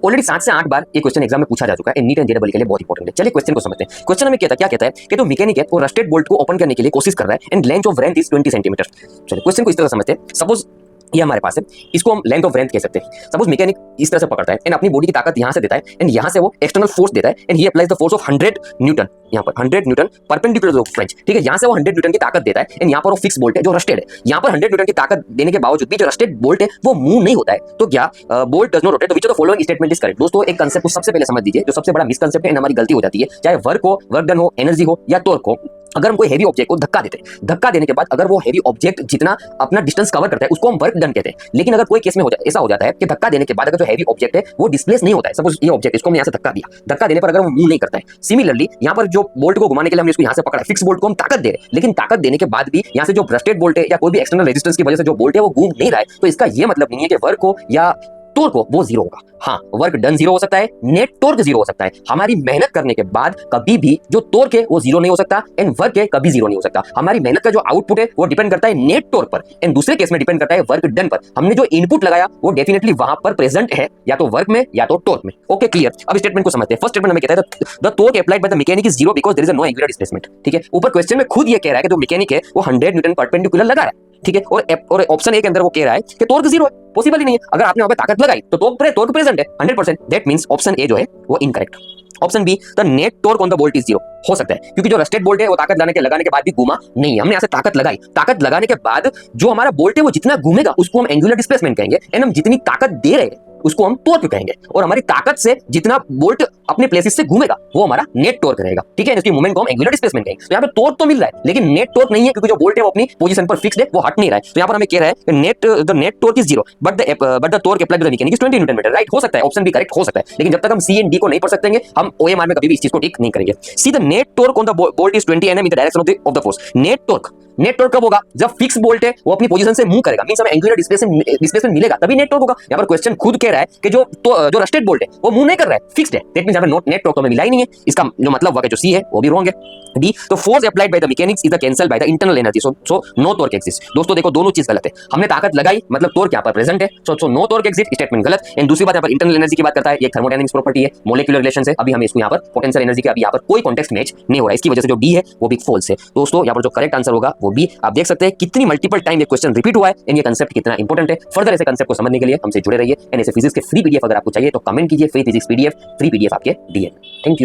Already 7 से 8 बार ये question exam में पूछा जा चुका है, नीट एंड जेईई के लिए बहुत इंपॉर्टेंट है। चलिए क्वेश्चन को समझते हैं। क्वेश्चन में क्या कहता है कि तो मैकेनिक है वो रस्टेड बोल्ट को ओपन करने के लिए कोशिश कर रहा है एंड लेंथ ऑफ रेंथ इज 20 सेंटीमीटर। चलिए क्वेश्चन को इस तरह समझते हैं। सपोज ये हमारे पास है, इसको हम लेंथ ऑफ रेंथ कह सकते हैं। सपोज मैकेनिक इस तरह से पकड़ता है एंड अपनी बॉडी की ताकत यहां से देता है एंड यहां से वो एक्सटर्नल फोर्स देता है and he applies the force of 100 Newton, यहां पर 100 न्यूटन परपेंडिकुलर ऑफ फ्रेंच, ठीक है। यहां से वो 100 न्यूटन की ताकत देता है एंड यहां पर वो फिक्स बोल्ट है जो रस्टेड है। यहां पर 100 न्यूटन की ताकत देने के बावजूद भी जो रस्टेड बोल्ट है वो मूव नहीं होता है, तो क्या बोल्ट डज नॉट रोटेट? तो which of the following statement is correct? दोस्तों एक कंसेप्ट को सबसे पहले समझ लीजिए, जो सबसे बड़ा मिसकंसेप्ट है, हमारी गलती हो जाती है, चाहे वर्क डन हो, एनर्जी हो या टॉर्क हो। अगर हम कोई हैवी ऑब्जेक्ट को धक्का देते हैं, धक्का देने के बाद अगर वो हैवी ऑब्जेक्ट जितना अपना डिस्टेंस कवर करता है उसको हम वर्क डन कहते हैं। लेकिन अगर कोई केस में ऐसा हो जाता है कि धक्का देने के बाद अगर जो हैवी ऑब्जेक्ट है वो डिस्प्लेस नहीं होता है, सपोज ये ऑब्जेक्ट, इसको हमने यहाँ से धक्का दिया, धक्का देने पर अगर वो मूव नहीं करता है, सिमिलरली यहाँ पर जो बोल्ट को घुमाने के लिए हमने इसको यहाँ से पकड़ा है, फिक्स बोल्ट को हम ताकत दे रहे हैं, लेकिन ताकत देने के बाद भी यहाँ से जो ब्रस्टेड बोल्ट है या कोई भी एक्सटर्नल रेजिस्टेंस की वजह से जो बोल्ट है वो घूम नहीं रहा है, तो इसका ये मतलब नहीं है कि वर्क हो या टॉर्क हो वो जीरो होगा। हाँ, वर्क डन जीरो हो सकता है, नेट टॉर्क जीरो हो सकता है। हमारी मेहनत करने के बाद कभी भी जो टॉर्क है वो जीरो नहीं हो सकता एंड वर्क है कभी जीरो नहीं हो सकता। हमारी मेहनत का जो आउटपुट है वो डिपेंड करता है नेट टॉर्क पर एंड दूसरे केस में डिपेंड करता है वर्क डन पर। हमने जो इनपुट लगाया वो डेफिनेटली वहां पर प्रेजेंट है, या तो वर्क में या तो टॉर्क में। Okay, clear. अब स्टेटमेंट को समझते हैं। फर्स्ट स्टेटमेंट हमें कहता है the torque applied by the mechanic is zero because there is no angular displacement, ठीक है। ऊपर क्वेश्चन में खुद ये कह रहा है कि जो मैकेनिक है वो 100 न्यूटन परपेंडिकुलर लगा रहा है, ठीक है, और ऑप्शन ए के अंदर वो कह रहा है कि टॉर्क जीरो है। पॉसिबल ही नहीं है। अगर आपने वहां पे ताकत लगाई तो टॉर्क प्रेजेंट है 100%, दैट मींस ऑप्शन ए जो है वो incorrect. Option be the net torque on the bolt is zero हो सकता है, क्योंकि जो रस्टेड बोल्ट है वो ताकत लगाने के बाद भी घूमा नहीं है। हमने यहां से ताकत लगाई, ताकत लगाने के बाद जो हमारा बोल्ट है वो जितना घूमेगा उसको हम एंगुलर डिस्प्लेसमेंट कहेंगे एंड हम जितनी ताकत दे रहे हैं उसको हम टॉर्क कहेंगे, और हमारी ताकत से जितना बोल्ट अपने प्लेसेस से घूमेगा वो हमारा नेट टॉर्क रहेगा, ठीक है। इसकी मूवमेंट को हम एंगुलर डिस्प्लेसमेंट कहेंगे। तो यहाँ पे टॉर्क तो मिल रहा है लेकिन नेट टॉर्क नहीं है, क्योंकि जो बोल्ट है वो अपनी पोजीशन पर फिक्स्ड है, वो हट नहीं रहा है। तो यहाँ पर हमें कह रहा है कि the net torque is zero but the torque applied to the mechanic is 20 newton meter, right. हो सकता है, ऑप्शन बी करेक्ट हो सकता है, लेकिन जब तक हम सी एंड डी को नहीं पढ़ सकते हम ओएमआर में कभी भी इस चीज को टिक नहीं करेंगे। See the net torque on the bolt is 20 Nm in the direction of the force. Net torque कब होगा? जब फिक्स बोल्ट है वो अपनी पोजीशन से मूव करेगा, मींस हमें एंगुलर डिस्प्लेसमेंट मिलेगा, तभी नेट टॉर्क होगा। यहाँ पर क्वेश्चन खुद कह रहा है कि जो रस्टेड बोल्ट है वो मूव नहीं कर रहा है, फिक्स्ड है, दैट मींस हमें नेट टॉर्क तो हमें मिला ही नहीं है। इसका जो मतलब हुआ कि जो सी है वो भी रॉन्ग है। डी तो force applied by the mechanics is cancel by the internal energy, so no torque exist. दोस्तों देखो, दोनों चीज गलत है। हमने ताकत लगाई मतलब टॉर्क यहाँ पर प्रेजेंट है, so no torque exist, statement गलत। एंड दूसरी बात, यहाँ पर इंटरनल एनर्जी की बात करता है, ये थर्मोडायनामिक्स प्रॉपर्टी है, मॉलिक्यूलर रिलेशन है। अभी हमें इसको यहाँ पर पोटेंशियल एनर्जी के अभी यहाँ पर कोई कॉन्टेक्स्ट मैच नहीं हो रहा है, इसकी वजह से जो डी है वो भी फॉल्स है। दोस्तों यहाँ पर जो करेक्ट आंसर होगा वो बी। आप देख सकते हैं कितनी मल्टीपल टाइम ये क्वेश्चन रिपीट हुआ है एंड ये कंसेप्ट कितना इंपॉर्टेंट है। फर्दर ऐसे कंसेप्ट को समझने के लिए हमसे जुड़े रहिए एंड ऐसे फिजिक्स के फ्री पीडीएफ अगर आपको चाहिए तो कमेंट कीजिए, free physics PDF, free PDF आपके डीएम। Thank you.